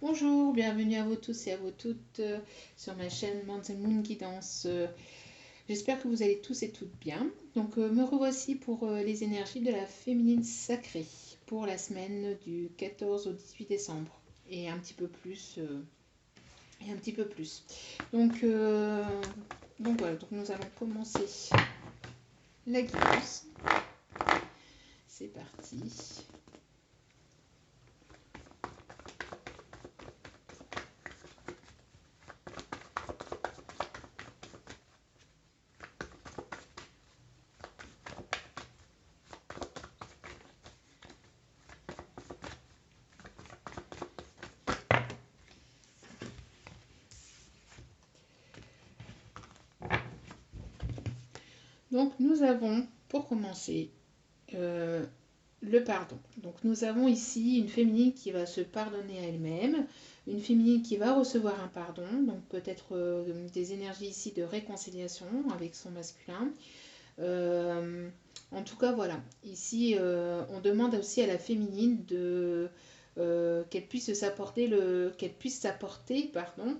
Bonjour, bienvenue à vous tous et à vous toutes sur ma chaîne Mountain Moon Guidance. J'espère que vous allez tous et toutes bien. Donc me revoici pour les énergies de la féminine sacrée pour la semaine du 14 au 18 décembre et un petit peu plus. Et un petit peu plus. Donc, voilà, donc nous allons commencer la guidance. C'est parti. Donc nous avons, pour commencer, le pardon. Donc nous avons ici une féminine qui va se pardonner à elle-même, une féminine qui va recevoir un pardon, donc peut-être des énergies ici de réconciliation avec son masculin. Euh, En tout cas, voilà. Ici, on demande aussi à la féminine de qu'elle puisse s'apporter, pardon,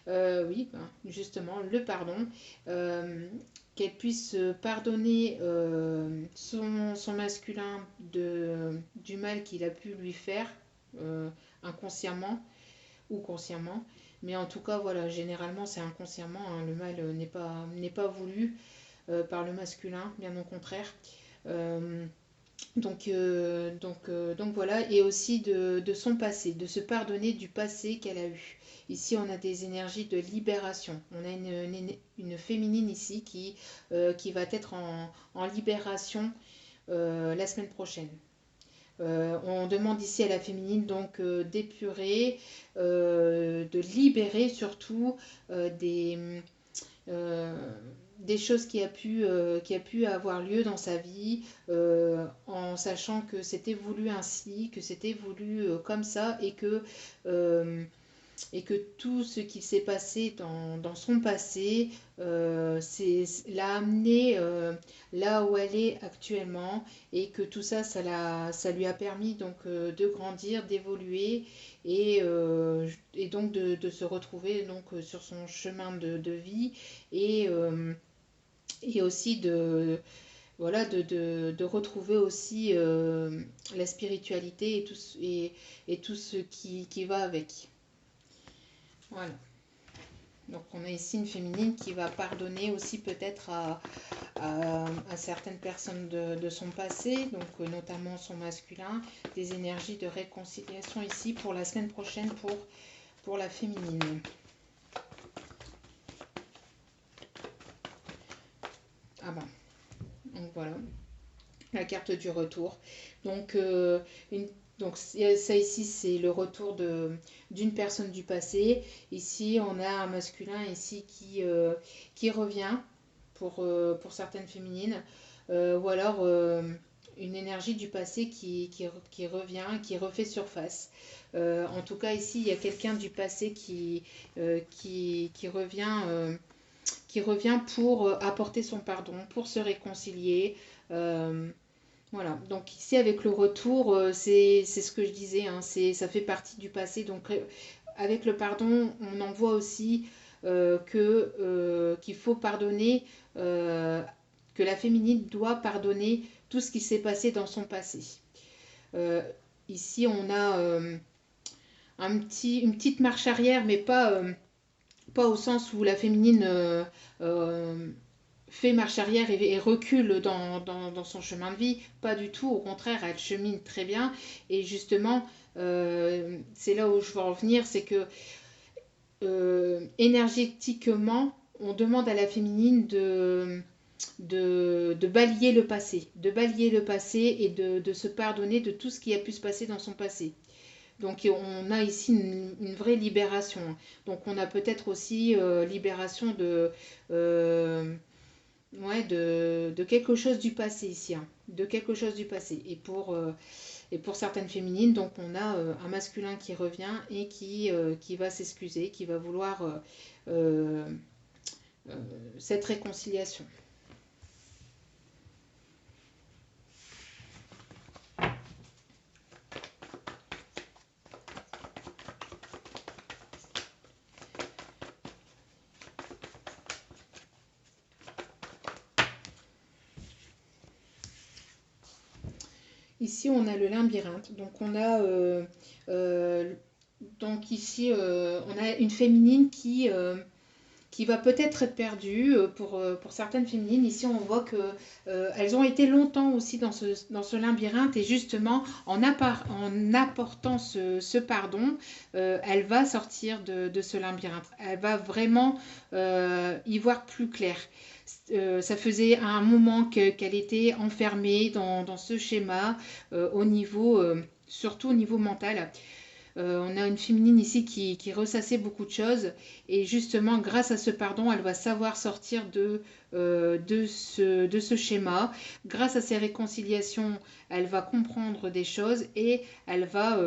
oui, ben, justement, le pardon, euh, qu'elle puisse pardonner son masculin du mal qu'il a pu lui faire inconsciemment ou consciemment. Mais en tout cas, voilà, généralement c'est inconsciemment, hein, le mal n'est pas voulu par le masculin, bien au contraire. Euh, donc voilà, et aussi de son passé, de se pardonner du passé qu'elle a eu. Ici, on a des énergies de libération. On a une féminine ici qui va être en libération la semaine prochaine. On demande ici à la féminine donc d'épurer, de libérer surtout euh, des choses qui a pu avoir lieu dans sa vie, en sachant que c'était voulu ainsi, que c'était voulu comme ça, et que tout ce qui s'est passé dans son passé l'a amené là où elle est actuellement, et que tout ça, ça lui a permis donc de grandir, d'évoluer, et donc de se retrouver donc sur son chemin de vie, et, euh, et aussi voilà, de retrouver aussi la spiritualité et tout ce qui va avec. Voilà. Donc on a ici une féminine qui va pardonner aussi peut-être à certaines personnes de son passé, donc notamment son masculin, des énergies de réconciliation ici pour la semaine prochaine pour la féminine. Ah ben, donc voilà, la carte du retour. Donc, ça ici, c'est le retour d'une personne du passé. Ici, on a un masculin ici qui revient pour certaines féminines. Ou alors une énergie du passé qui revient, qui refait surface. En tout cas, ici, il y a quelqu'un du passé qui revient pour apporter son pardon, pour se réconcilier. Euh, voilà, donc ici avec le retour, c'est ce que je disais, hein, ça fait partie du passé. Donc avec le pardon, on en voit aussi qu'il faut pardonner, que la féminine doit pardonner tout ce qui s'est passé dans son passé. Euh, Ici, on a une petite marche arrière, mais pas au sens où la féminine euh, fait marche arrière et recule dans son chemin de vie. Pas du tout, au contraire, elle chemine très bien. Et justement, c'est là où je veux en venir, c'est que énergétiquement, on demande à la féminine de balayer le passé et de se pardonner de tout ce qui a pu se passer dans son passé. Donc on a ici une vraie libération. Donc on a peut-être aussi libération euh, ouais, de quelque chose du passé ici, hein, de quelque chose du passé. Et pour certaines féminines, donc on a un masculin qui revient et qui va s'excuser, qui va vouloir euh, euh, cette réconciliation. Ici, on a le labyrinthe. Donc, on a euh, donc ici, on a une féminine qui va peut-être être perdue pour certaines féminines. Ici, on voit que elles ont été longtemps aussi dans ce labyrinthe et justement, en apportant ce pardon, elle va sortir de ce labyrinthe. Elle va vraiment y voir plus clair. Ça faisait un moment qu'elle était enfermée dans ce schéma surtout au niveau mental. On a une féminine ici qui ressassait beaucoup de choses et justement grâce à ce pardon, elle va savoir sortir de ce schéma. Grâce à ces réconciliations, elle va comprendre des choses et elle va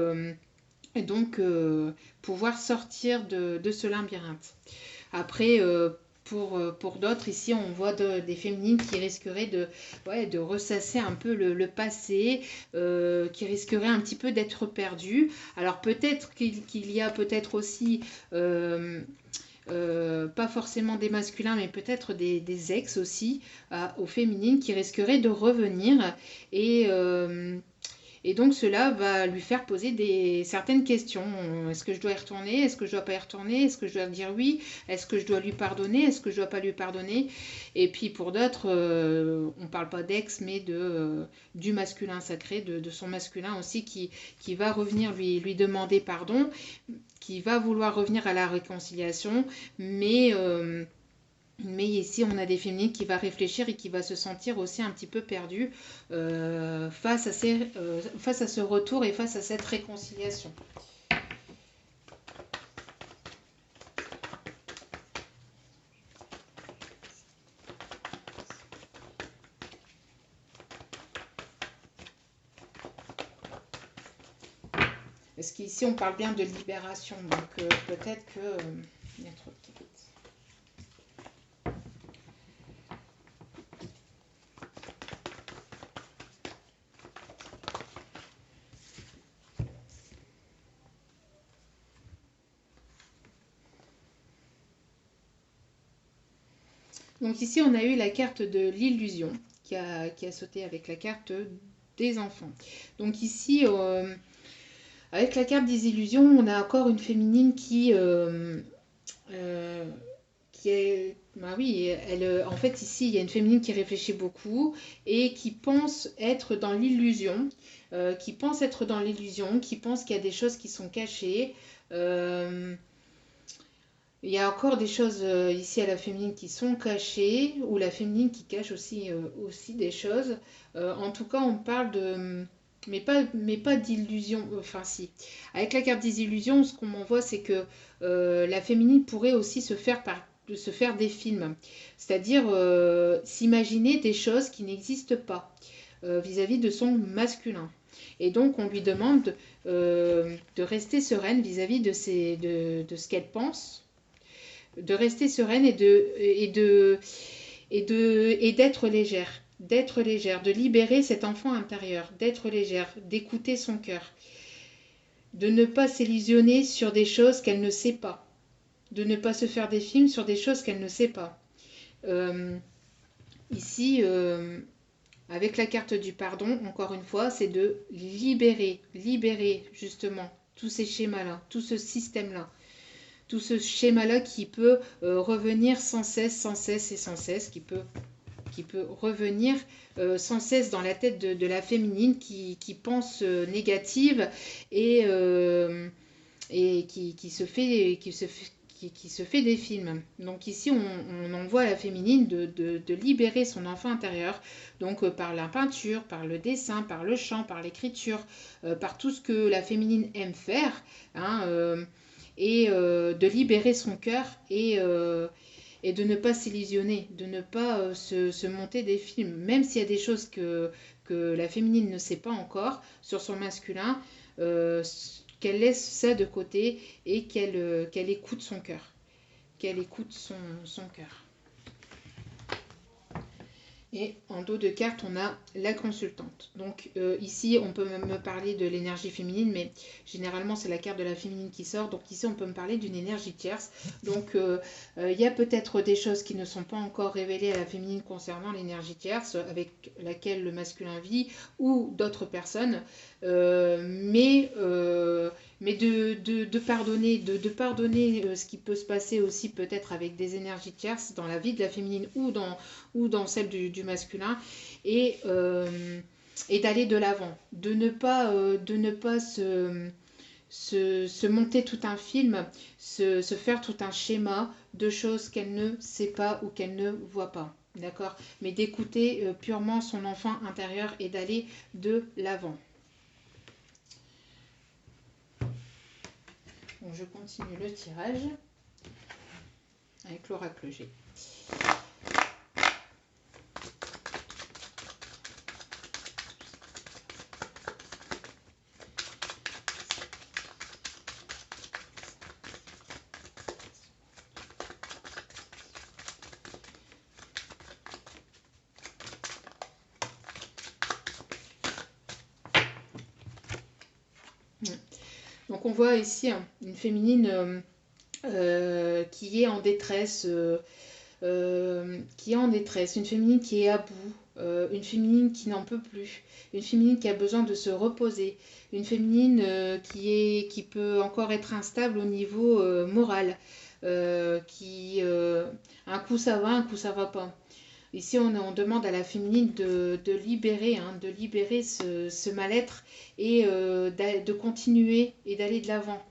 donc pouvoir sortir de ce labyrinthe. Après, pour d'autres, ici, on voit des féminines qui risqueraient de ressasser un peu le passé, qui risqueraient un petit peu d'être perdues. Alors peut-être qu'il y a peut-être aussi, pas forcément des masculins, mais peut-être des ex aussi, aux féminines qui risqueraient de revenir et donc cela va lui faire poser certaines questions. Est-ce que je dois y retourner? Est-ce que je dois pas y retourner? Est-ce que je dois dire oui? Est-ce que je dois lui pardonner? Est-ce que je dois pas lui pardonner? Et puis pour d'autres, on parle pas d'ex, mais du masculin sacré, de son masculin aussi qui va revenir lui demander pardon, qui va vouloir revenir à la réconciliation, mais ici, on a des féminines qui va réfléchir et qui va se sentir aussi un petit peu perdue face à ce retour et face à cette réconciliation. Parce qu'ici, on parle bien de libération, donc peut-être que... il y a trop de cartes. Donc ici, on a eu la carte de l'illusion qui a sauté avec la carte des enfants. Donc ici, avec la carte des illusions, on a encore une féminine qui est... Bah oui, en fait ici, il y a une féminine qui réfléchit beaucoup et qui pense être dans l'illusion, qui pense qu'il y a des choses qui sont cachées. Il y a encore des choses ici à la féminine qui sont cachées, ou la féminine qui cache aussi des choses. En tout cas, on parle de... Mais pas d'illusion. Enfin, si. Avec la carte des illusions, ce qu'on m'envoie, c'est que la féminine pourrait aussi se faire des films. C'est-à-dire s'imaginer des choses qui n'existent pas vis-à-vis de son masculin. Et donc, on lui demande de rester sereine vis-à-vis de ce qu'elle pense, de rester sereine et d'être légère, de libérer cet enfant intérieur, d'être légère, d'écouter son cœur, de ne pas s'illusionner sur des choses qu'elle ne sait pas, de ne pas se faire des films sur des choses qu'elle ne sait pas. Ici, avec la carte du pardon, encore une fois, c'est de libérer justement tous ces schémas-là, tout ce système-là. Tout ce schéma-là qui peut revenir sans cesse, qui peut revenir sans cesse dans la tête de la féminine qui pense négative et qui se fait des films. Donc ici, on envoie à la féminine de libérer son enfant intérieur, donc par la peinture, par le dessin, par le chant, par l'écriture, par tout ce que la féminine aime faire, hein, et de libérer son cœur et de ne pas s'illusionner, de ne pas se monter des films, même s'il y a des choses que la féminine ne sait pas encore sur son masculin, qu'elle laisse ça de côté et qu'elle écoute son cœur, qu'elle écoute son cœur. Et en dos de carte, on a la consultante. Donc ici, on peut même me parler de l'énergie féminine, mais généralement, c'est la carte de la féminine qui sort. Donc ici, on peut me parler d'une énergie tierce. Donc il y a peut-être des choses qui ne sont pas encore révélées à la féminine concernant l'énergie tierce avec laquelle le masculin vit ou d'autres personnes. Mais de pardonner, de pardonner ce qui peut se passer aussi peut-être avec des énergies tierces dans la vie de la féminine ou dans celle du masculin et d'aller de l'avant, de ne pas se monter tout un film, se faire tout un schéma de choses qu'elle ne sait pas ou qu'elle ne voit pas. D'accord? Mais d'écouter purement son enfant intérieur et d'aller de l'avant. Bon, je continue le tirage avec l'oracle G. Donc on voit ici une féminine qui est en détresse, une féminine qui est à bout, une féminine qui n'en peut plus, une féminine qui a besoin de se reposer, une féminine qui peut encore être instable au niveau moral, un coup ça va, un coup ça va pas. Ici, on demande à la féminine de libérer ce mal-être et de continuer et d'aller de l'avant.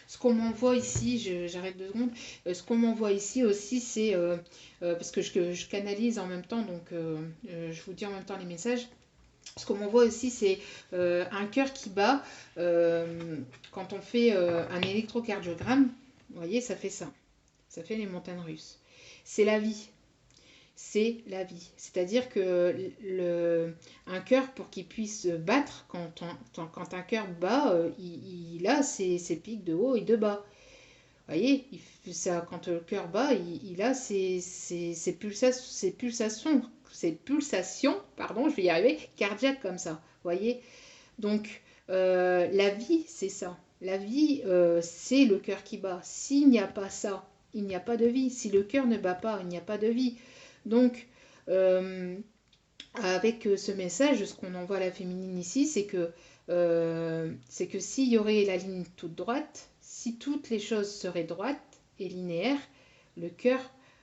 Ce qu'on m'envoie ici, j'arrête 2 secondes, ce qu'on m'envoie ici aussi, c'est, parce que je canalise en même temps, donc je vous dis en même temps les messages. Ce qu'on m'envoie aussi, c'est un cœur qui bat quand on fait un électrocardiogramme. Vous voyez, ça fait ça. Ça fait les montagnes russes. C'est la vie. C'est la vie. C'est-à-dire que un cœur, pour qu'il puisse battre, quand un cœur bat, il a ses pics de haut et de bas. Vous voyez, quand le cœur bat, il a ses pulsations, pardon, je vais y arriver, cardiaques comme ça. Vous voyez, donc la vie, c'est ça. La vie, c'est le cœur qui bat. S'il n'y a pas ça, il n'y a pas de vie. Si le cœur ne bat pas, il n'y a pas de vie. Donc, avec ce message, ce qu'on envoie à la féminine ici, c'est que s'il y aurait la ligne toute droite, si toutes les choses seraient droites et linéaires, le cœur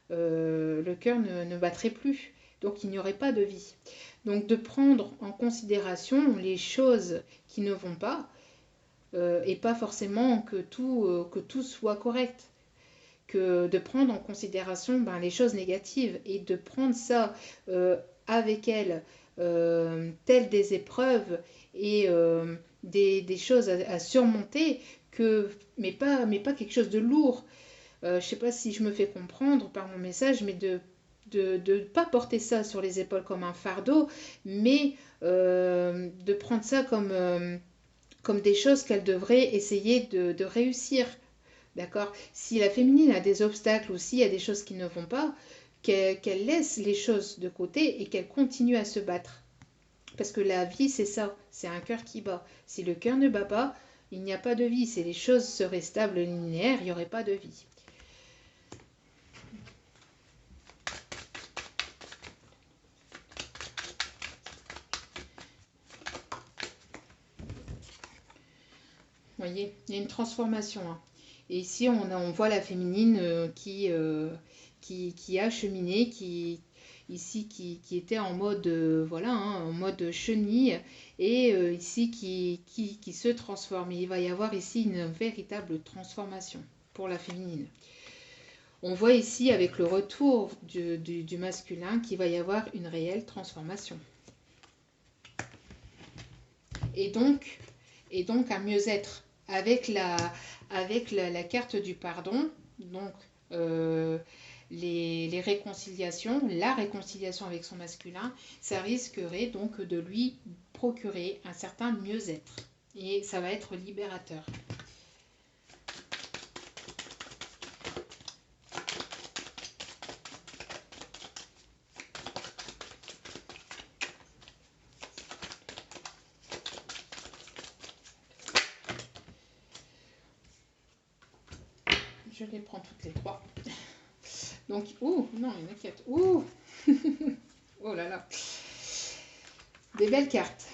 ne battrait plus. Donc il n'y aurait pas de vie. Donc de prendre en considération les choses qui ne vont pas et pas forcément que tout soit correct. Que de prendre en considération les choses négatives et de prendre ça avec elle, telles des épreuves et des choses à surmonter, mais pas quelque chose de lourd. Je ne sais pas si je me fais comprendre par mon message, mais de ne pas porter ça sur les épaules comme un fardeau, mais de prendre ça comme des choses qu'elle devrait essayer de réussir. D'accord? Si la féminine a des obstacles ou s'il y a des choses qui ne vont pas, qu'elle laisse les choses de côté et qu'elle continue à se battre. Parce que la vie, c'est ça, c'est un cœur qui bat. Si le cœur ne bat pas, il n'y a pas de vie. Si les choses seraient stables et linéaires, il n'y aurait pas de vie. Vous voyez, il y a une transformation. Et ici, on voit la féminine qui a cheminé, qui était en mode, en mode chenille, et ici qui se transforme. Et il va y avoir ici une véritable transformation pour la féminine. On voit ici, avec le retour du masculin, qu'il va y avoir une réelle transformation. Et donc un mieux-être avec la carte du pardon, donc les réconciliations, la réconciliation avec son masculin, ça risquerait donc de lui procurer un certain mieux-être. et ça va être libérateur. Je les prends toutes les trois. Donc, ouh, non, il y en a 4. Ouh oh là là. Des belles cartes.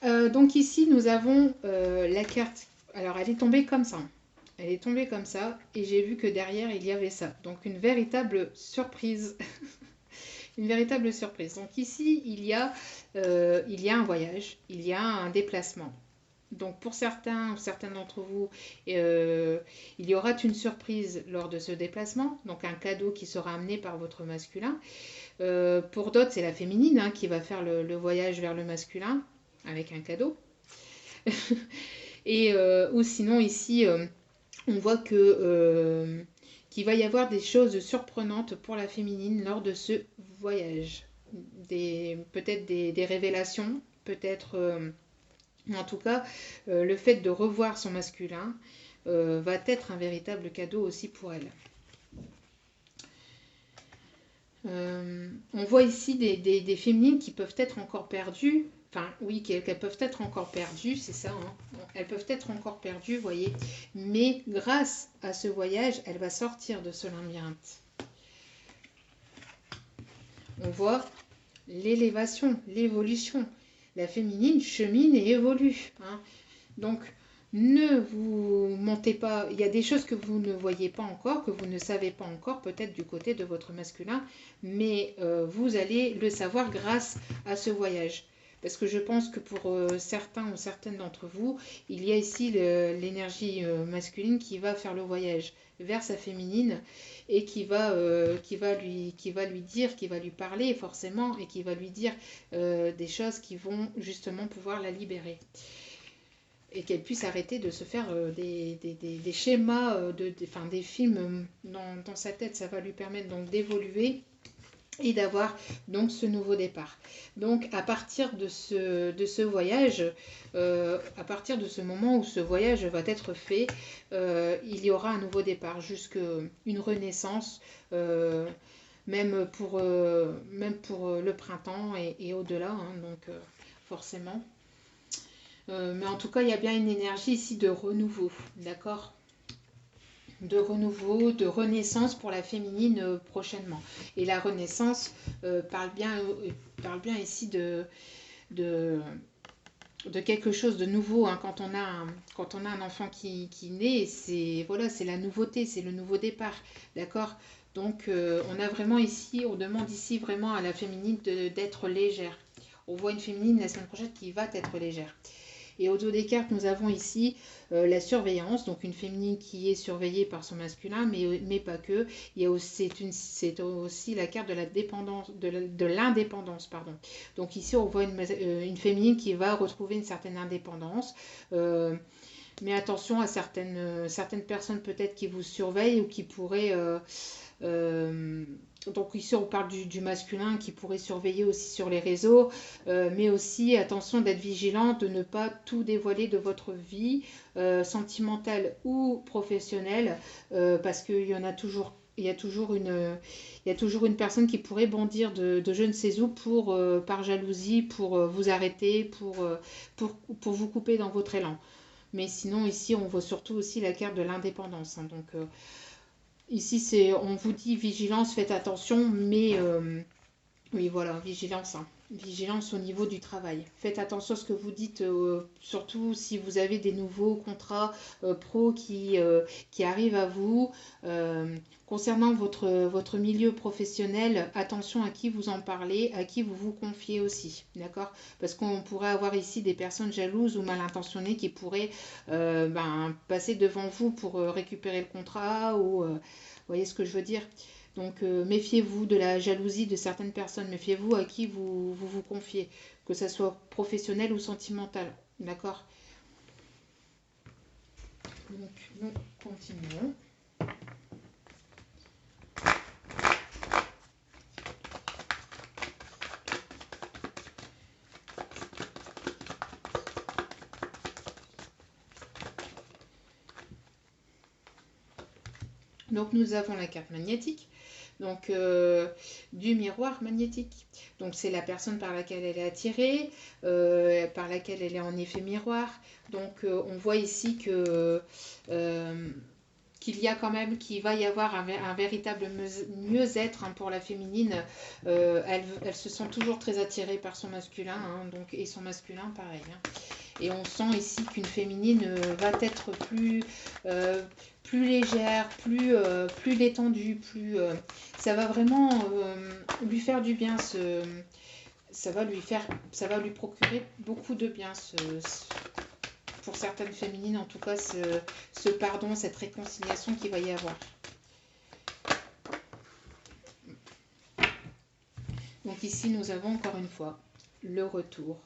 Donc ici, nous avons la carte. Alors, elle est tombée comme ça. Elle est tombée comme ça. Et j'ai vu que derrière, il y avait ça. Donc, une véritable surprise. Une véritable surprise. Donc ici, il y a un voyage. Il y a un déplacement. Donc pour certains ou certaines d'entre vous, il y aura une surprise lors de ce déplacement, donc un cadeau qui sera amené par votre masculin. Pour d'autres, c'est la féminine hein, qui va faire le voyage vers le masculin avec un cadeau. Et ou sinon ici, on voit que qu'il va y avoir des choses surprenantes pour la féminine lors de ce voyage. Peut-être des révélations, peut-être... En tout cas, le fait de revoir son masculin va être un véritable cadeau aussi pour elle. On voit ici des féminines qui peuvent être encore perdues. Enfin, oui, qu'elles peuvent être encore perdues, c'est ça. Hein. Elles peuvent être encore perdues, vous voyez. Mais grâce à ce voyage, elle va sortir de ce labyrinthe. On voit l'élévation, l'évolution. La féminine chemine et évolue. Hein. Donc, ne vous mentez pas. Il y a des choses que vous ne voyez pas encore, que vous ne savez pas encore, peut-être du côté de votre masculin, mais vous allez le savoir grâce à ce voyage. Parce que je pense que pour certains ou certaines d'entre vous, il y a ici l'énergie masculine qui va faire le voyage vers sa féminine et qui va lui dire, qui va lui parler forcément et qui va lui dire des choses qui vont justement pouvoir la libérer. Et qu'elle puisse arrêter de se faire des schémas, des films dans sa tête. Ça va lui permettre donc d'évoluer et d'avoir donc ce nouveau départ. Donc à partir de ce voyage, à partir de ce moment où ce voyage va être fait, il y aura un nouveau départ, jusqu'une renaissance, même pour le printemps et au-delà, hein, donc forcément. Mais en tout cas, il y a bien une énergie ici de renouveau, d'accord ? De renouveau, de renaissance pour la féminine prochainement. Et la renaissance parle bien ici de quelque chose de nouveau. Hein. Quand on a un enfant qui naît, c'est la nouveauté, c'est le nouveau départ, d'accord ? Donc on a vraiment ici, on demande ici vraiment à la féminine d'être légère. On voit une féminine la semaine prochaine qui va être légère. Et au dos des cartes, nous avons ici la surveillance, donc une féminine qui est surveillée par son masculin, mais pas que. Il y a aussi, c'est aussi la carte de la dépendance, de l'indépendance, pardon. Donc ici, on voit une féminine qui va retrouver une certaine indépendance. Mais attention à certaines personnes peut-être qui vous surveillent ou qui pourraient... donc ici on parle du masculin qui pourrait surveiller aussi sur les réseaux, mais aussi attention d'être vigilant, de ne pas tout dévoiler de votre vie sentimentale ou professionnelle, parce qu'il y en a toujours. Il y a toujours une personne qui pourrait bondir de je ne sais où par jalousie, pour vous arrêter, pour vous couper dans votre élan. Mais sinon, ici, on voit surtout aussi la carte de l'indépendance. Hein, donc, ici, on vous dit vigilance, faites attention, mais oui, voilà, vigilance. Hein. Vigilance au niveau du travail. Faites attention à ce que vous dites, surtout si vous avez des nouveaux contrats pro qui arrivent à vous. Concernant votre milieu professionnel, attention à qui vous en parlez, à qui vous vous confiez aussi, d'accord ? Parce qu'on pourrait avoir ici des personnes jalouses ou mal intentionnées qui pourraient passer devant vous pour récupérer le contrat ou... vous voyez ce que je veux dire ? Donc méfiez-vous de la jalousie de certaines personnes, méfiez-vous à qui vous confiez, que ce soit professionnel ou sentimental, d'accord ? Donc nous continuons. Donc nous avons la carte magnétique, donc du miroir magnétique. Donc c'est la personne par laquelle elle est attirée, par laquelle elle est en effet miroir. Donc on voit ici que qu'il y a quand même, qu'il va y avoir un véritable mieux-être hein, pour la féminine. Elle se sent toujours très attirée par son masculin, hein, donc, et son masculin pareil. Hein. Et on sent ici qu'une féminine va être plus légère, plus détendue, ça va vraiment lui faire du bien. Ça va lui procurer beaucoup de bien. Pour certaines féminines, en tout cas, ce pardon, cette réconciliation qu'il va y avoir. Donc ici, nous avons encore une fois le retour.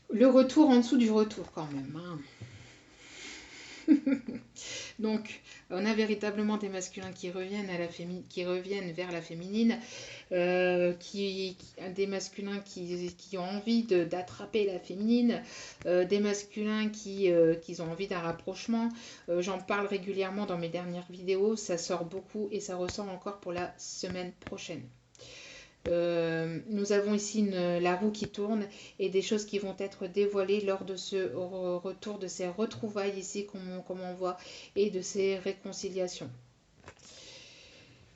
Le retour en dessous du retour quand même. Hein. Donc, on a véritablement des masculins qui reviennent, qui reviennent vers la féminine, des masculins qui ont envie d'attraper la féminine, des masculins qui ont envie d'un rapprochement. J'en parle régulièrement dans mes dernières vidéos, ça sort beaucoup et ça ressort encore pour la semaine prochaine. Nous avons ici la roue qui tourne et des choses qui vont être dévoilées lors de ce retour, de ces retrouvailles ici comme on voit et de ces réconciliations.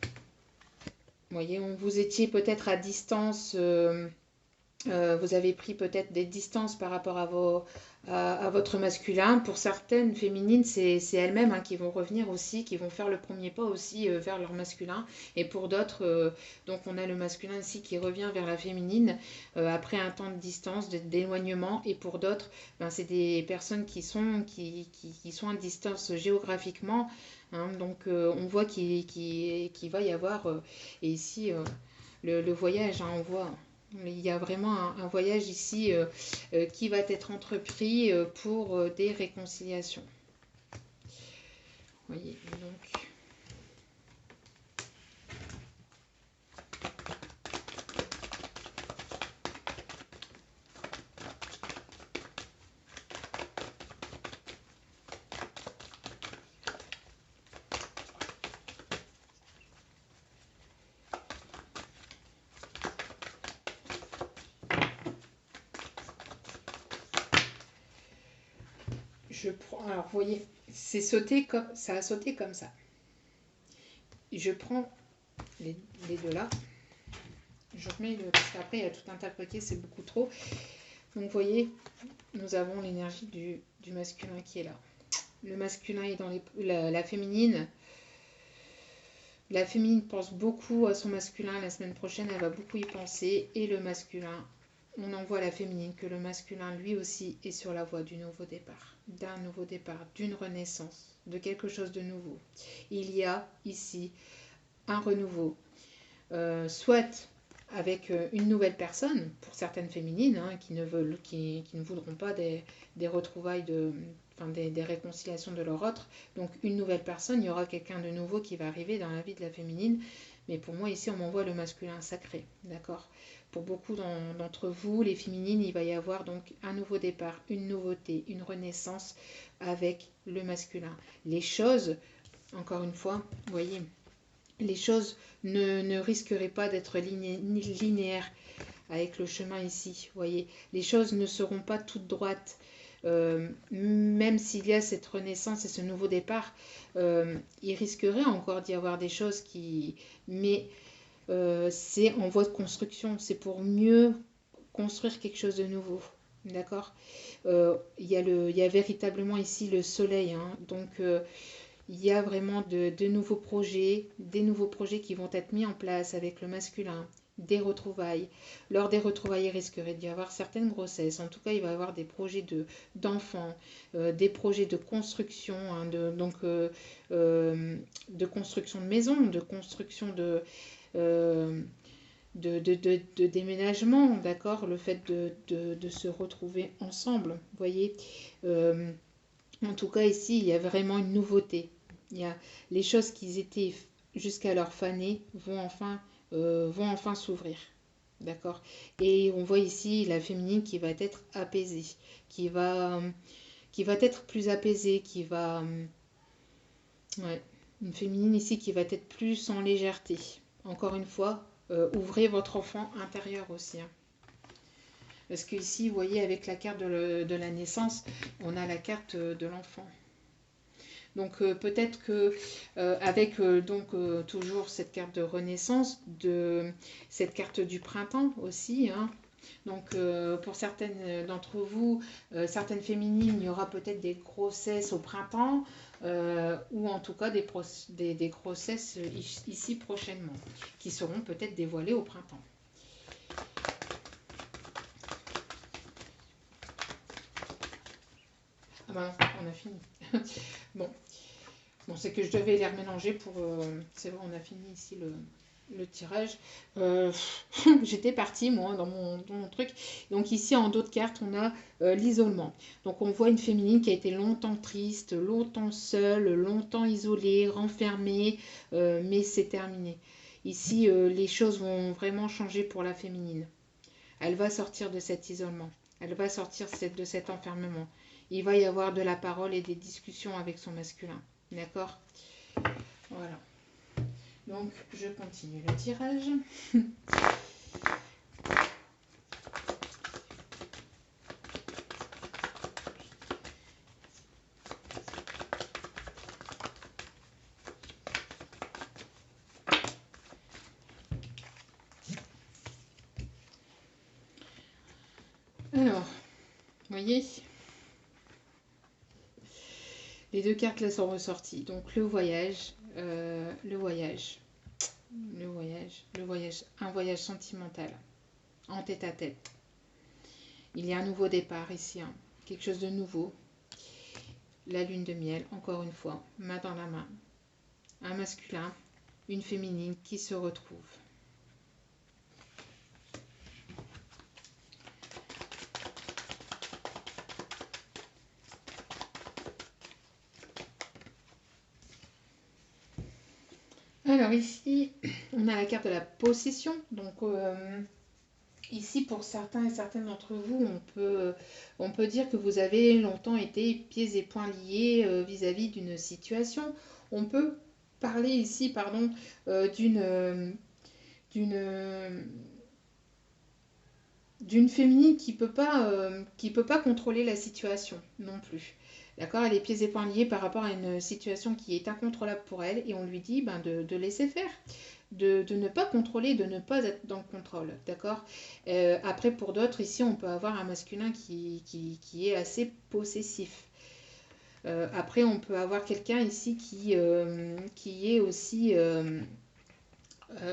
Vous voyez, vous étiez peut-être à distance, vous avez pris peut-être des distances par rapport à votre masculin. Pour certaines féminines, c'est elles-mêmes hein, qui vont revenir aussi, qui vont faire le premier pas aussi vers leur masculin. Et pour d'autres, donc on a le masculin ici qui revient vers la féminine après un temps de distance, d'éloignement. Et pour d'autres, ben, c'est des personnes qui sont à distance géographiquement. Hein, donc on voit qu'il va y avoir, et ici le voyage, hein, on voit... Il y a vraiment un voyage ici qui va être entrepris pour des réconciliations. Vous voyez, donc... Je prends, alors vous voyez, ça a sauté comme ça. Je prends les deux là. Je remets parce qu'après il y a tout un tas de paquets, c'est beaucoup trop. Donc vous voyez, nous avons l'énergie du masculin qui est là. Le masculin est dans la féminine. La féminine pense beaucoup à son masculin. La semaine prochaine, elle va beaucoup y penser. Et le masculin, on envoie à la féminine que le masculin, lui aussi, est sur la voie du nouveau départ. D'un nouveau départ, d'une renaissance, de quelque chose de nouveau. Il y a ici un renouveau. Soit avec une nouvelle personne, pour certaines féminines, hein, qui ne voudront pas des retrouvailles, des réconciliations de leur autre. Donc une nouvelle personne, il y aura quelqu'un de nouveau qui va arriver dans la vie de la féminine. Mais pour moi, ici, on m'envoie le masculin sacré, d'accord ? Pour beaucoup d'entre vous, les féminines, il va y avoir donc un nouveau départ, une nouveauté, une renaissance avec le masculin. Les choses, encore une fois, vous voyez, les choses ne risqueraient pas d'être linéaires avec le chemin ici. Vous voyez, les choses ne seront pas toutes droites. Même s'il y a cette renaissance et ce nouveau départ, il risquerait encore d'y avoir des choses qui... Mais c'est en voie de construction. C'est pour mieux construire quelque chose de nouveau. D'accord ? Il y a véritablement ici le soleil. Hein, donc... il y a vraiment de nouveaux projets, des nouveaux projets qui vont être mis en place avec le masculin, des retrouvailles. Lors des retrouvailles, il risquerait d'y avoir certaines grossesses. En tout cas, il va y avoir des projets d'enfants, des projets de construction, hein, de construction de maison, de construction de déménagement, d'accord, le fait de se retrouver ensemble, vous voyez. En tout cas, ici, il y a vraiment une nouveauté. Il y a les choses qui étaient jusqu'alors fanées vont enfin s'ouvrir. D'accord. Et on voit ici la féminine qui va être apaisée, qui va être plus apaisée, ouais. Une féminine ici qui va être plus en légèreté. Encore une fois, ouvrez votre enfant intérieur aussi, hein. Parce que ici, vous voyez, avec la carte de la naissance, on a la carte de l'enfant. Donc peut-être que avec toujours cette carte de renaissance, cette carte du printemps aussi, hein. Donc pour certaines d'entre vous, certaines féminines, il y aura peut-être des grossesses au printemps ou en tout cas des grossesses ici prochainement qui seront peut-être dévoilées au printemps. Ah ben non, on a fini. Bon, c'est que je devais les remélanger pour... c'est vrai, on a fini ici le tirage. J'étais partie, moi, dans mon truc. Donc ici, en dos de carte, on a l'isolement. Donc on voit une féminine qui a été longtemps triste, longtemps seule, longtemps isolée, renfermée, mais c'est terminé. Ici, les choses vont vraiment changer pour la féminine. Elle va sortir de cet isolement. Elle va sortir de cet enfermement. Il va y avoir de la parole et des discussions avec son masculin. D'accord? Voilà. Donc, je continue le tirage. Alors, vous voyez, les deux cartes là sont ressorties. Donc, un voyage sentimental, en tête à tête. Il y a un nouveau départ ici, hein. Quelque chose de nouveau. La lune de miel, encore une fois, main dans la main. Un masculin, une féminine qui se retrouvent. Alors ici, on a la carte de la possession. Donc ici, pour certains et certaines d'entre vous, on peut dire que vous avez longtemps été pieds et poings liés vis-à-vis d'une situation. On peut parler ici, pardon, d'une féminine qui peut pas contrôler la situation non plus. D'accord? Elle est pieds et poings liés par rapport à une situation qui est incontrôlable pour elle et on lui dit de laisser faire. De ne pas contrôler, de ne pas être dans le contrôle, d'accord? Après, pour d'autres, ici, on peut avoir un masculin qui est assez possessif. Après, on peut avoir quelqu'un ici qui est aussi...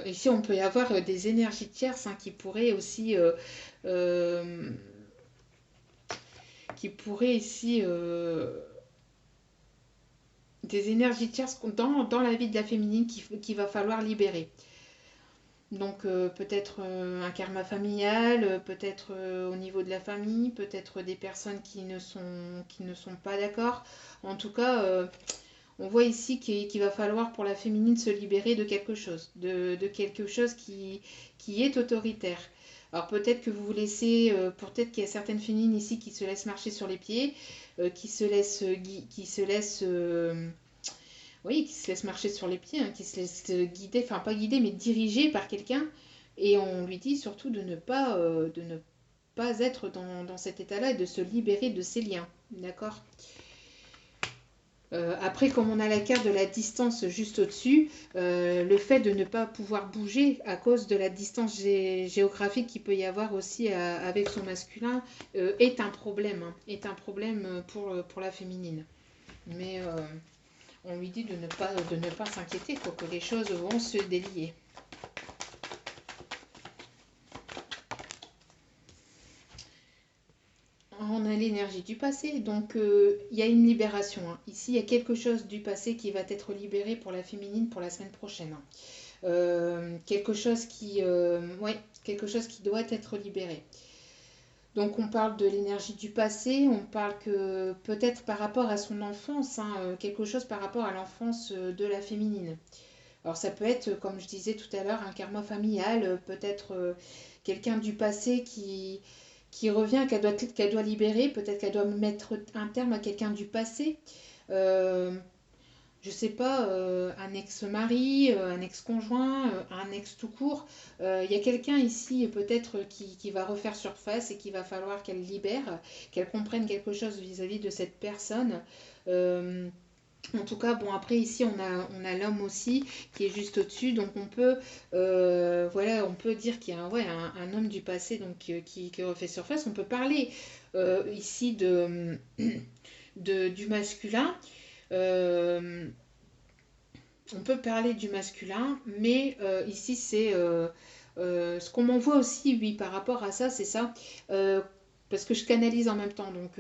ici, on peut y avoir des énergies tierces hein, qui pourraient aussi... qui pourraient ici... des énergies tierces dans la vie de la féminine qu'il va falloir libérer. Donc peut-être un karma familial, peut-être au niveau de la famille, peut-être des personnes qui ne sont pas d'accord. En tout cas, on voit ici qu'il va falloir pour la féminine se libérer de quelque chose, de quelque chose qui est autoritaire. Alors peut-être que vous vous laissez, peut-être qu'il y a certaines féminines ici qui se laissent marcher sur les pieds, qui se laissent oui, qui se laisse marcher sur les pieds, hein, qui se laisse guider, enfin pas guider, mais diriger par quelqu'un. Et on lui dit surtout de ne pas être dans cet état-là et de se libérer de ses liens. D'accord? Après, comme on a la carte de la distance juste au-dessus, le fait de ne pas pouvoir bouger à cause de la distance géographique qu'il peut y avoir aussi avec son masculin est un problème, hein, est un problème pour la féminine. Mais on lui dit de ne pas s'inquiéter, que les choses vont se délier. On a l'énergie du passé, donc il y a une libération, hein. Ici, il y a quelque chose du passé qui va être libéré pour la féminine pour la semaine prochaine, hein. Quelque chose qui doit être libéré. Donc on parle de l'énergie du passé, on parle que peut-être par rapport à son enfance, hein, quelque chose par rapport à l'enfance de la féminine. Alors ça peut être, comme je disais tout à l'heure, un karma familial, peut-être quelqu'un du passé qui revient, qu'elle doit libérer, peut-être qu'elle doit mettre un terme à quelqu'un du passé. je sais pas, un ex-mari, un ex-conjoint, un ex tout court. Il y a quelqu'un ici peut-être qui va refaire surface et qu'il va falloir qu'elle libère, qu'elle comprenne quelque chose vis-à-vis de cette personne. Euh, En tout cas, bon, après ici on a l'homme aussi qui est juste au-dessus, donc voilà, on peut dire qu'il y a ouais, un homme du passé donc, qui refait surface. On peut parler ici du masculin. Euh, on peut parler du masculin, mais ici c'est ce qu'on m'envoie aussi, oui, par rapport à ça, c'est ça. Euh, Parce que je canalise en même temps, donc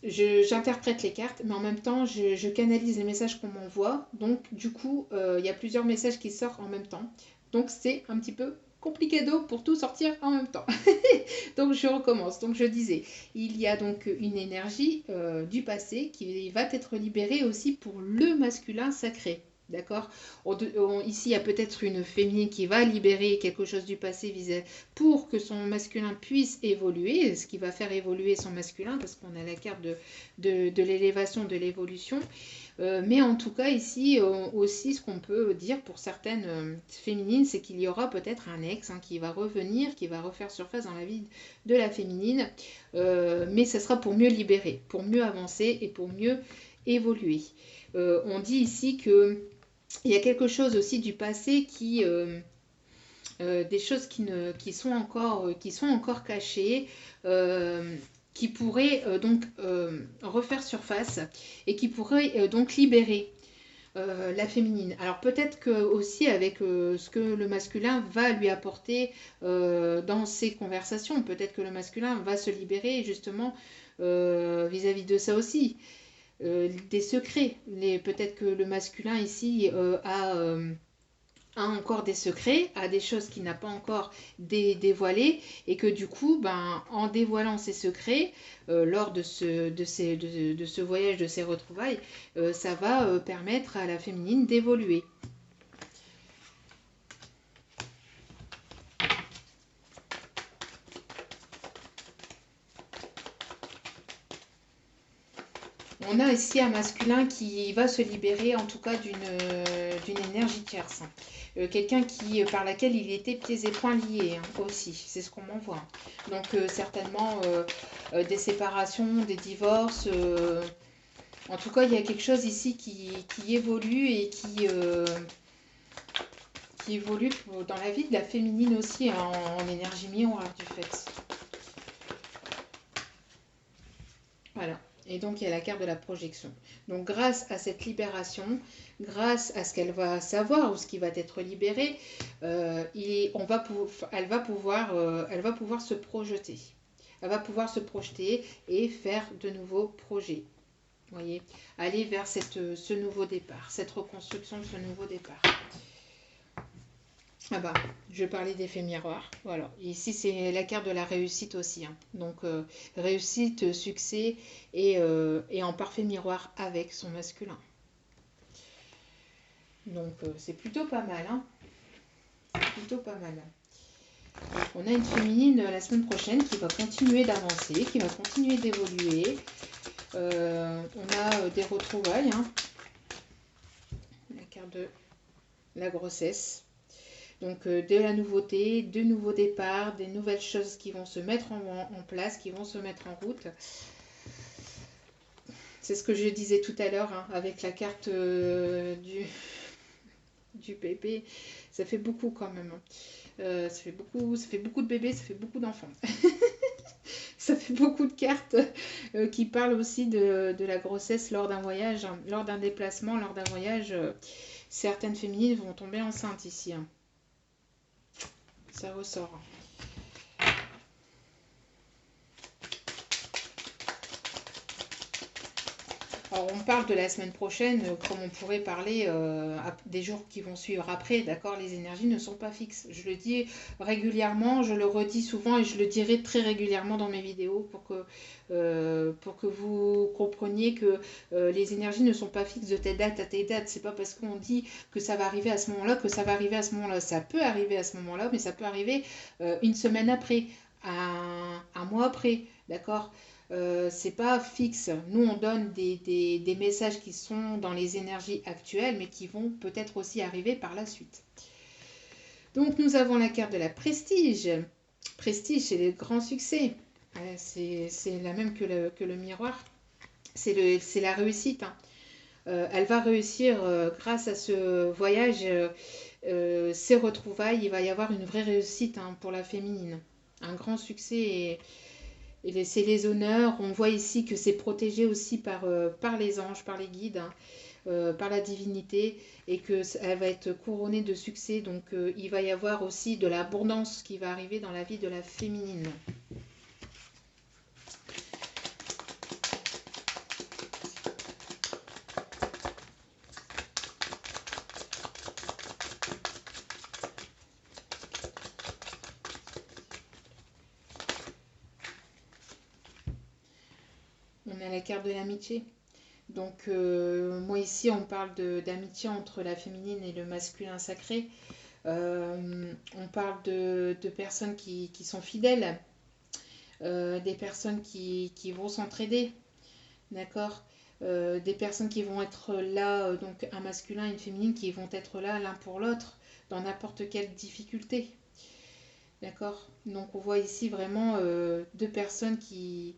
j'interprète les cartes, mais en même temps, je canalise les messages qu'on m'envoie. Donc, du coup, il y a plusieurs messages qui sortent en même temps. Donc, c'est un petit peu complicado pour tout sortir en même temps. Donc, je recommence. Donc, je disais, il y a donc une énergie du passé qui va être libérée aussi pour le masculin sacré. D'accord. Ici, il y a peut-être une féminine qui va libérer quelque chose du passé pour que son masculin puisse évoluer, ce qui va faire évoluer son masculin, parce qu'on a la carte de l'élévation, de l'évolution. Mais en tout cas, ici aussi, ce qu'on peut dire pour certaines féminines, c'est qu'il y aura peut-être un ex qui va revenir, qui va refaire surface dans la vie de la féminine, mais ce sera pour mieux libérer, pour mieux avancer et pour mieux évoluer. On dit ici que il y a quelque chose aussi du passé des choses qui sont encore cachées, qui pourraient donc refaire surface et qui pourraient donc libérer la féminine. Alors peut-être que aussi avec ce que le masculin va lui apporter dans ces conversations, peut-être que le masculin va se libérer justement vis-à-vis de ça aussi. Des secrets. Peut-être que le masculin ici a encore des secrets, a des choses qu'il n'a pas encore dévoilées, et que du coup, ben, en dévoilant ces secrets, lors de ce voyage, de ces retrouvailles, ça va permettre à la féminine d'évoluer. On a ici un masculin qui va se libérer en tout cas d'une énergie tierce. Quelqu'un par laquelle il était pieds et poings liés aussi, c'est ce qu'on m'envoie. Donc certainement des séparations, des divorces. En tout cas, il y a quelque chose ici qui évolue et qui évolue dans la vie de la féminine aussi en énergie miroir du fait. Voilà. Et donc, il y a la carte de la projection. Donc, grâce à cette libération, grâce à ce qu'elle va savoir ou ce qui va être libéré, elle va pouvoir se projeter. Elle va pouvoir se projeter et faire de nouveaux projets. Vous voyez, aller vers ce nouveau départ, cette reconstruction de ce nouveau départ. Ah bah, je parlais d'effet miroir. Voilà. Et ici, c'est la carte de la réussite aussi. Donc, réussite, succès et en parfait miroir avec son masculin. Donc, c'est plutôt pas mal. Plutôt pas mal. On a une féminine la semaine prochaine qui va continuer d'avancer, qui va continuer d'évoluer. On a des retrouvailles. La carte de la grossesse. Donc de la nouveauté, de nouveaux départs, des nouvelles choses qui vont se mettre en place, qui vont se mettre en route. C'est ce que je disais tout à l'heure avec la carte du bébé. Ça fait beaucoup quand même. Ça fait beaucoup de bébés, ça fait beaucoup d'enfants. Ça fait beaucoup de cartes qui parlent aussi de la grossesse lors d'un voyage, lors d'un déplacement, lors d'un voyage. Certaines féminines vont tomber enceintes ici. Ça ressort. Alors on parle de la semaine prochaine, comme on pourrait parler des jours qui vont suivre après, d'accord? Les énergies ne sont pas fixes. Je le dis régulièrement, je le redis souvent et je le dirai très régulièrement dans mes vidéos pour que vous compreniez que les énergies ne sont pas fixes de telle date à telle date. C'est pas parce qu'on dit que ça va arriver à ce moment-là que ça va arriver à ce moment-là. Ça peut arriver à ce moment-là, mais ça peut arriver une semaine après, un mois après, d'accord? C'est pas fixe. Nous, on donne des messages qui sont dans les énergies actuelles, mais qui vont peut-être aussi arriver par la suite. Donc, nous avons la carte de la prestige. Prestige, c'est le grand succès. C'est la même que le miroir. C'est la réussite. Hein. Elle va réussir grâce à ce voyage, ces retrouvailles. Il va y avoir une vraie réussite hein, pour la féminine. Un grand succès et c'est les honneurs. On voit ici que c'est protégé aussi par les anges, par les guides, hein, par la divinité, et qu'elle va être couronnée de succès. Donc il va y avoir aussi de l'abondance qui va arriver dans la vie de la féminine. On a la carte de l'amitié. Donc moi ici on parle d'amitié entre la féminine et le masculin sacré. On parle de personnes qui sont fidèles, des personnes qui vont s'entraider, d'accord. Des personnes qui vont être là, donc un masculin et une féminine qui vont être là l'un pour l'autre dans n'importe quelle difficulté, d'accord. Donc on voit ici vraiment deux personnes qui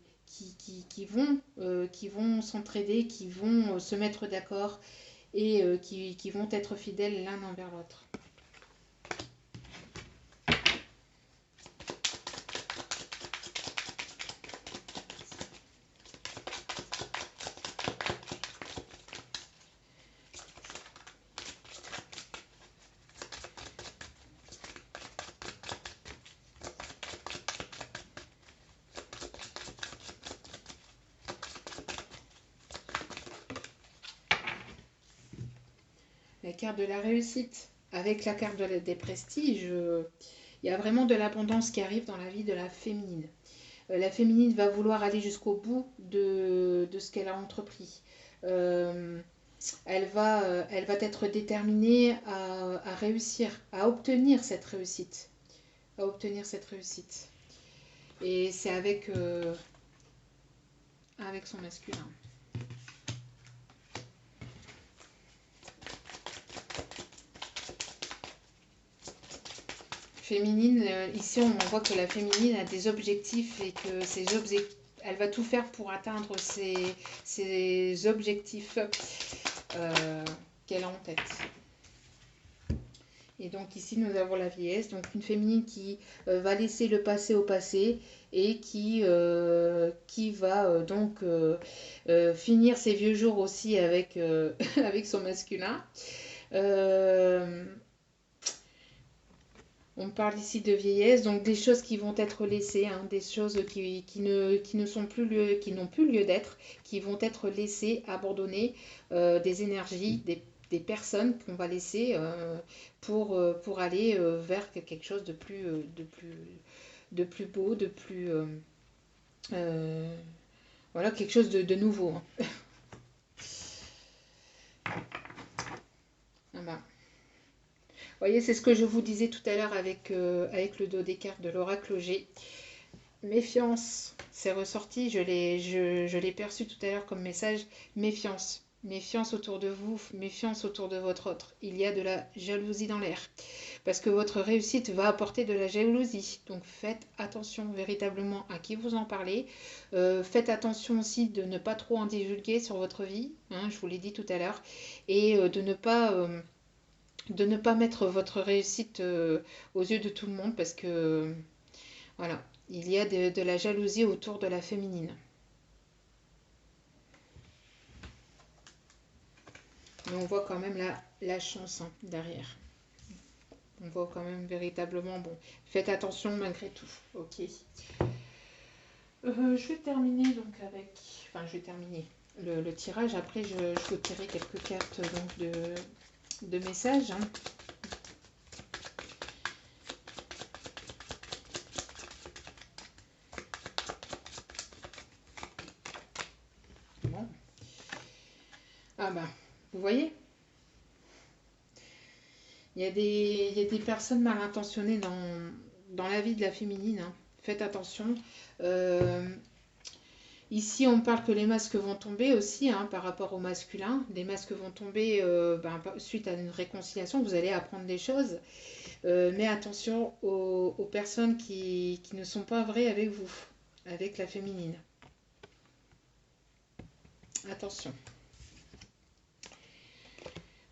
vont s'entraider, qui vont se mettre d'accord et qui vont être fidèles l'un envers l'autre. La carte de la réussite. Avec la carte des prestiges, il y a vraiment de l'abondance qui arrive dans la vie de la féminine. La féminine va vouloir aller jusqu'au bout de ce qu'elle a entrepris. Elle va être déterminée à réussir, à obtenir cette réussite. À obtenir cette réussite. Et c'est avec son masculin. Féminine, ici on voit que la féminine a des objectifs et que elle va tout faire pour atteindre ses objectifs qu'elle a en tête. Et donc ici nous avons la vieillesse, donc une féminine qui va laisser le passé au passé et qui va donc finir ses vieux jours aussi avec, avec son masculin. On parle ici de vieillesse, donc des choses qui vont être laissées, hein, des choses qui ne sont plus lieu, qui n'ont plus lieu d'être, qui vont être laissées, abandonnées, des énergies, des personnes qu'on va laisser pour aller vers quelque chose de plus beau, voilà, quelque chose de nouveau. Hein. Ah bah. Vous voyez, c'est ce que je vous disais tout à l'heure avec le dos des cartes de l'oracle G. Méfiance, c'est ressorti, je l'ai perçu tout à l'heure comme message. Méfiance. Méfiance autour de vous, méfiance autour de votre autre. Il y a de la jalousie dans l'air. Parce que votre réussite va apporter de la jalousie. Donc faites attention véritablement à qui vous en parlez. Faites attention aussi de ne pas trop en divulguer sur votre vie. Hein, je vous l'ai dit tout à l'heure. Et de ne pas mettre votre réussite aux yeux de tout le monde parce que voilà, il y a de la jalousie autour de la féminine. Mais on voit quand même la chance hein, derrière. On voit quand même véritablement, bon, faites attention malgré tout. Ok. Je vais terminer donc avec, enfin je vais terminer le tirage. Après je vais tirer quelques cartes donc de messages. Hein. Bon. Ah bah, vous voyez, il y a des personnes mal intentionnées dans la vie de la féminine. Hein. Faites attention. Ici, on parle que les masques vont tomber aussi, hein, par rapport au masculin. Les masques vont tomber suite à une réconciliation. Vous allez apprendre des choses. Mais attention aux personnes qui ne sont pas vraies avec vous, avec la féminine. Attention.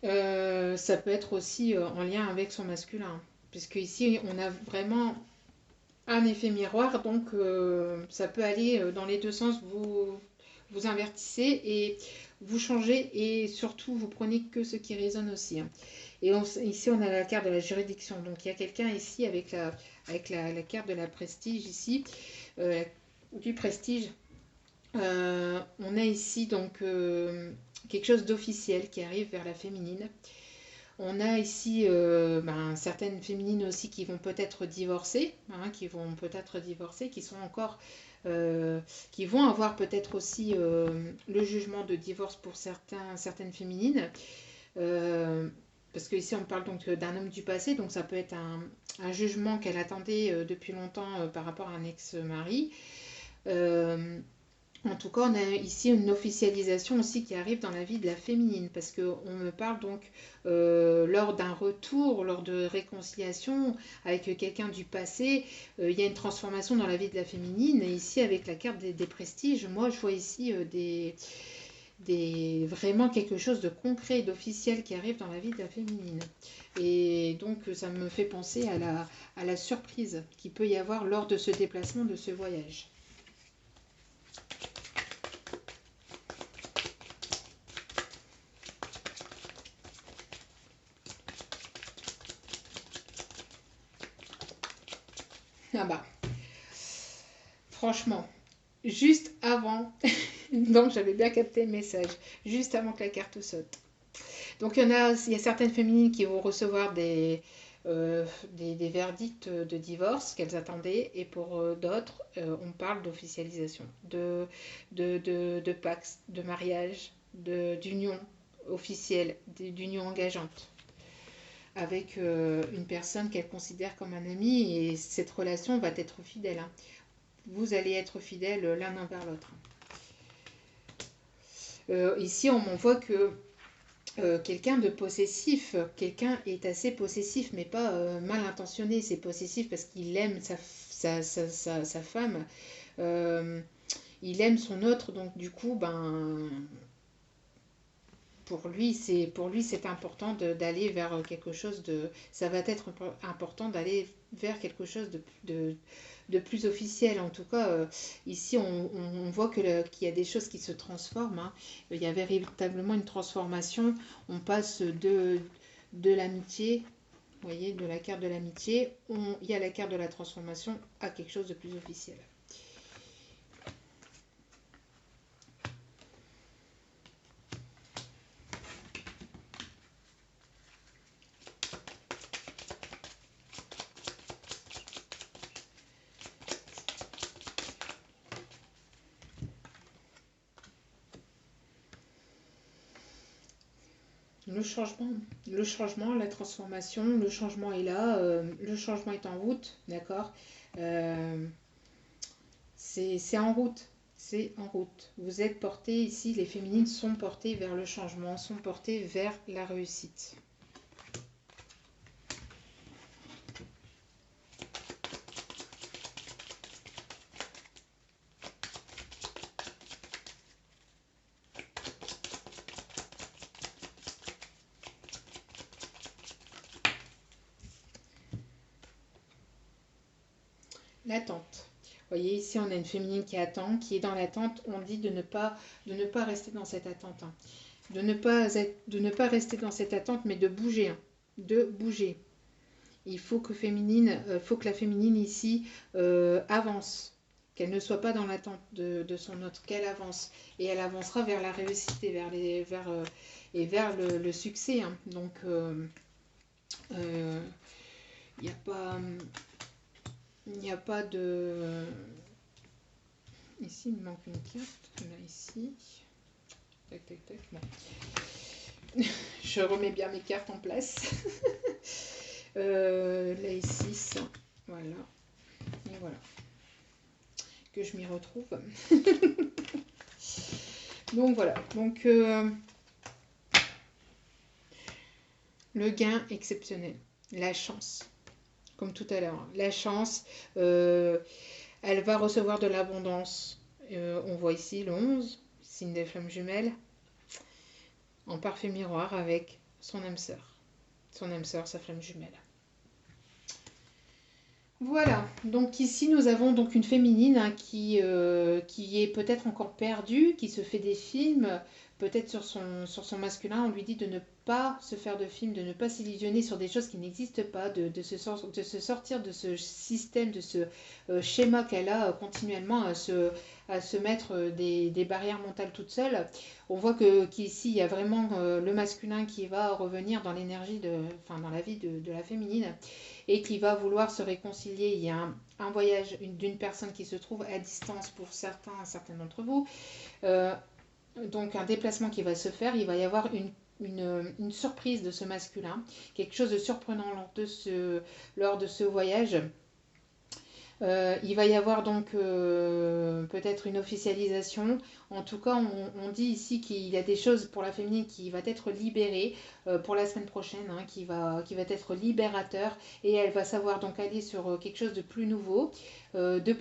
Ça peut être aussi en lien avec son masculin. Puisque ici, on a vraiment un effet miroir, donc ça peut aller dans les deux sens. Vous invertissez et vous changez et surtout vous prenez que ce qui résonne aussi, hein. Et ici on a la carte de la juridiction, donc il y a quelqu'un ici avec la carte de la prestige ici, euh, du prestige. On a ici donc quelque chose d'officiel qui arrive vers la féminine. On a ici certaines féminines aussi qui vont peut-être divorcer, hein, qui sont encore, qui vont avoir peut-être aussi le jugement de divorce pour certaines féminines. Euh, Parce que ici on parle donc d'un homme du passé, donc ça peut être un jugement qu'elle attendait depuis longtemps par rapport à un ex-mari. Euh, En tout cas, on a ici une officialisation aussi qui arrive dans la vie de la féminine, parce qu'on me parle donc lors d'un retour, lors de réconciliation avec quelqu'un du passé, il y a une transformation dans la vie de la féminine. Et ici, avec la carte des prestiges, moi, je vois ici vraiment quelque chose de concret, d'officiel qui arrive dans la vie de la féminine. Et donc, ça me fait penser à la surprise qu'il peut y avoir lors de ce déplacement, de ce voyage. Ah bah, franchement, juste avant, donc j'avais bien capté le message, juste avant que la carte saute. Donc il y a certaines féminines qui vont recevoir des verdicts de divorce qu'elles attendaient, et pour d'autres, on parle d'officialisation, de pacte, de mariage, d'union officielle, d'union engageante avec une personne qu'elle considère comme un ami, et cette relation va être fidèle, hein. Vous allez être fidèles l'un envers l'autre. Ici, on m'envoie que quelqu'un de possessif, quelqu'un est assez possessif, mais pas mal intentionné. C'est possessif parce qu'il aime sa femme, euh, il aime son autre, donc du coup, pour lui c'est important d'aller vers quelque chose de, ça va être important d'aller vers quelque chose de plus officiel. En tout cas, ici on voit qu'il y a des choses qui se transforment, hein. Il y a véritablement une transformation. On passe de l'amitié, vous voyez, de la carte de l'amitié, il y a la carte de la transformation à quelque chose de plus officiel. Le changement, le changement, la transformation, le changement est là, le changement est en route, d'accord. Euh, c'est en route, c'est en route. Vous êtes portés ici, les féminines sont portées vers le changement, sont portées vers la réussite. L'attente. Vous voyez, ici, on a une féminine qui attend, qui est dans l'attente. On dit de ne pas rester dans cette attente, hein. De ne pas rester dans cette attente, mais de bouger, hein. De bouger. Il faut que la féminine ici avance, qu'elle ne soit pas dans l'attente de son autre, qu'elle avance. Et elle avancera vers la réussite et vers le succès, hein. Donc, il n'y a pas... Il n'y a pas de... Ici, il me manque une carte. Là, ici. Tac, tac, tac. Bon. Je remets bien mes cartes en place. Là, ici, ça. Voilà. Et voilà. Que je m'y retrouve. Donc voilà, donc le gain exceptionnel, la chance, comme tout à l'heure, la chance, elle va recevoir de l'abondance. On voit ici le 11, signe des flammes jumelles, en parfait miroir avec son âme sœur. Son âme sœur, sa flamme jumelle. Voilà, donc ici nous avons donc une féminine hein, qui est peut-être encore perdue, qui se fait des films, peut-être sur son masculin, on lui dit de ne pas se faire de films, de ne pas s'illusionner sur des choses qui n'existent pas, de se sortir de ce système, de ce schéma qu'elle a continuellement à se mettre des barrières mentales toute seule. On voit qu'ici il y a vraiment le masculin qui va revenir dans l'énergie, enfin dans la vie de la féminine et qui va vouloir se réconcilier. Il y a un voyage d'une personne qui se trouve à distance pour certains d'entre vous. Euh, donc un déplacement qui va se faire, il va y avoir une surprise de ce masculin, quelque chose de surprenant lors de ce voyage. Il va y avoir donc peut-être une officialisation. En tout cas, on dit ici qu'il y a des choses pour la féminine qui va être libérée pour la semaine prochaine, hein, qui va être libérateur et elle va savoir donc aller sur quelque chose de plus nouveau, euh, de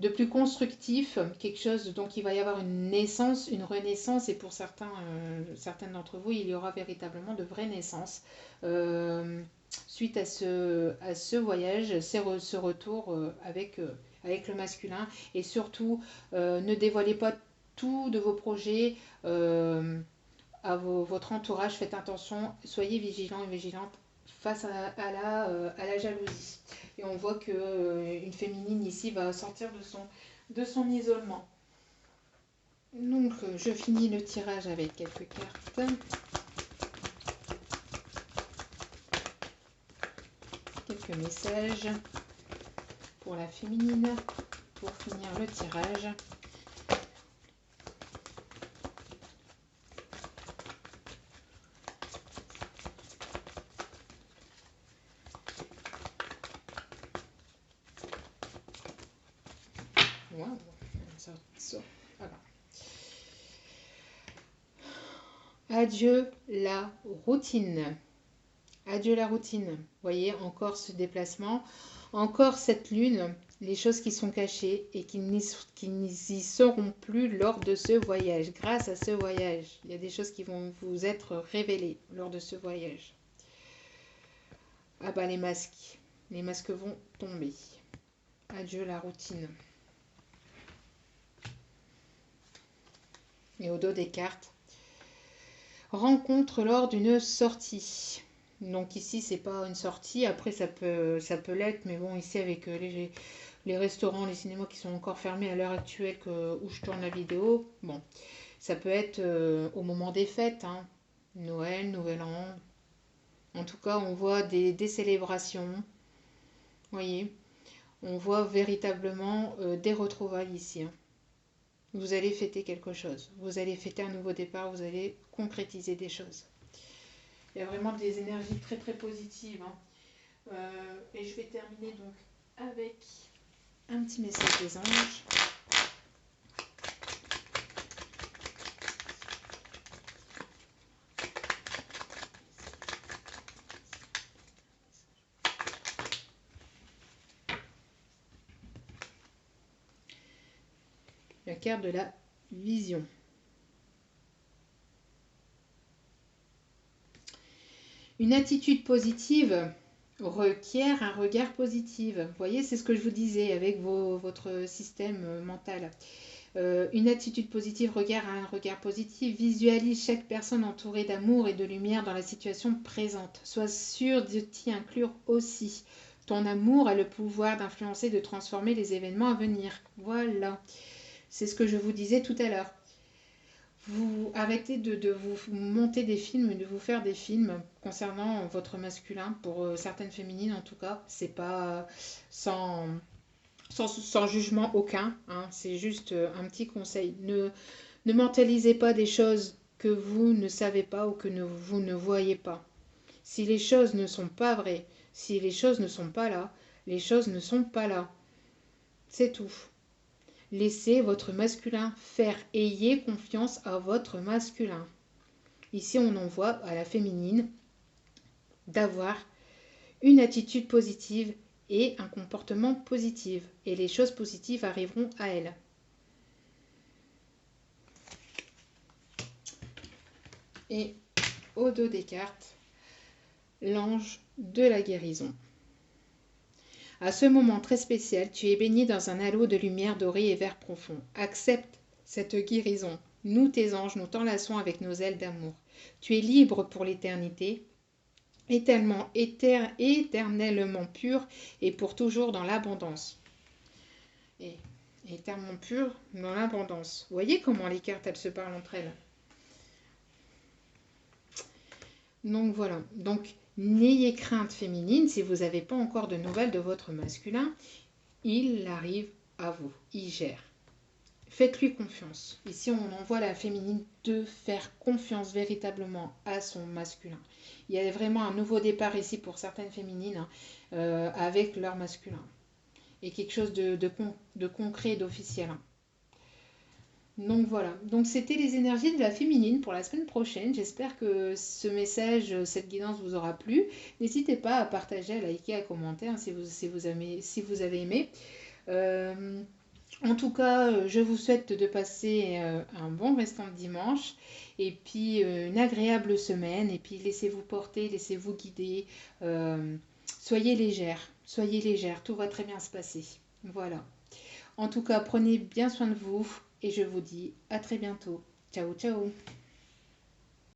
plus constructif, quelque chose, donc il va y avoir une naissance, une renaissance, et pour certaines d'entre vous, il y aura véritablement de vraies naissances suite à ce voyage, ce retour avec le masculin, et surtout, ne dévoilez pas tout de vos projets à votre entourage, faites attention, soyez vigilants et vigilantes face à la jalousie. Et on voit qu'une féminine ici va sortir de son isolement. Donc je finis le tirage avec quelques cartes. Quelques messages pour la féminine pour finir le tirage. Wow, ça. Alors. Adieu la routine. Adieu la routine. Vous voyez, encore ce déplacement, encore cette lune, les choses qui sont cachées et qui n'y seront plus lors de ce voyage. Grâce à ce voyage, il y a des choses qui vont vous être révélées lors de ce voyage. Ah bah les masques vont tomber. Adieu la routine. Et au dos des cartes, rencontre lors d'une sortie. Donc ici, c'est pas une sortie. Après, ça peut l'être, mais bon, ici avec les restaurants, les cinémas qui sont encore fermés à l'heure actuelle où je tourne la vidéo, bon, ça peut être au moment des fêtes, hein. Noël, Nouvel An. En tout cas, on voit des célébrations. Vous voyez, on voit véritablement des retrouvailles ici, hein. Vous allez fêter quelque chose. Vous allez fêter un nouveau départ. Vous allez concrétiser des choses. Il y a vraiment des énergies très très positives, hein. Et je vais terminer donc avec un petit message des anges. La carte de la vision. Une attitude positive requiert un regard positif. Vous voyez, c'est ce que je vous disais avec votre système mental. Une attitude positive requiert un regard positif. Visualise chaque personne entourée d'amour et de lumière dans la situation présente. Sois sûr de t'y inclure aussi. Ton amour a le pouvoir d'influencer, de transformer les événements à venir. Voilà. C'est ce que je vous disais tout à l'heure. Vous arrêtez de vous monter des films, de vous faire des films concernant votre masculin, pour certaines féminines en tout cas. C'est pas sans, sans jugement aucun, hein. C'est juste un petit conseil. Ne mentalisez pas des choses que vous ne savez pas ou que vous ne voyez pas. Si les choses ne sont pas vraies, si les choses ne sont pas là, les choses ne sont pas là. C'est tout. Laissez votre masculin faire. Ayez confiance à votre masculin. Ici, on envoie à la féminine d'avoir une attitude positive et un comportement positif. Et les choses positives arriveront à elle. Et au dos des cartes, l'ange de la guérison. À ce moment très spécial, tu es baigné dans un halo de lumière dorée et vert profond. Accepte cette guérison. Nous, tes anges, nous t'enlaçons avec nos ailes d'amour. Tu es libre pour l'éternité, éternellement pur et pour toujours dans l'abondance. Et éternellement pur dans l'abondance. Vous voyez comment les cartes, elles se parlent entre elles. Donc voilà. Donc, n'ayez crainte féminine si vous n'avez pas encore de nouvelles de votre masculin. Il arrive à vous. Il gère. Faites-lui confiance. Ici, on envoie la féminine de faire confiance véritablement à son masculin. Il y a vraiment un nouveau départ ici pour certaines féminines avec leur masculin. Et quelque chose de concret, d'officiel. Donc voilà, donc c'était les énergies de la féminine pour la semaine prochaine. J'espère que ce message, cette guidance vous aura plu. N'hésitez pas à partager, à liker, à commenter si vous avez aimé. En tout cas, je vous souhaite de passer un bon restant de dimanche et puis une agréable semaine. Et puis laissez-vous porter, laissez-vous guider. Soyez légère, tout va très bien se passer. Voilà. En tout cas, prenez bien soin de vous et je vous dis à très bientôt. Ciao, ciao!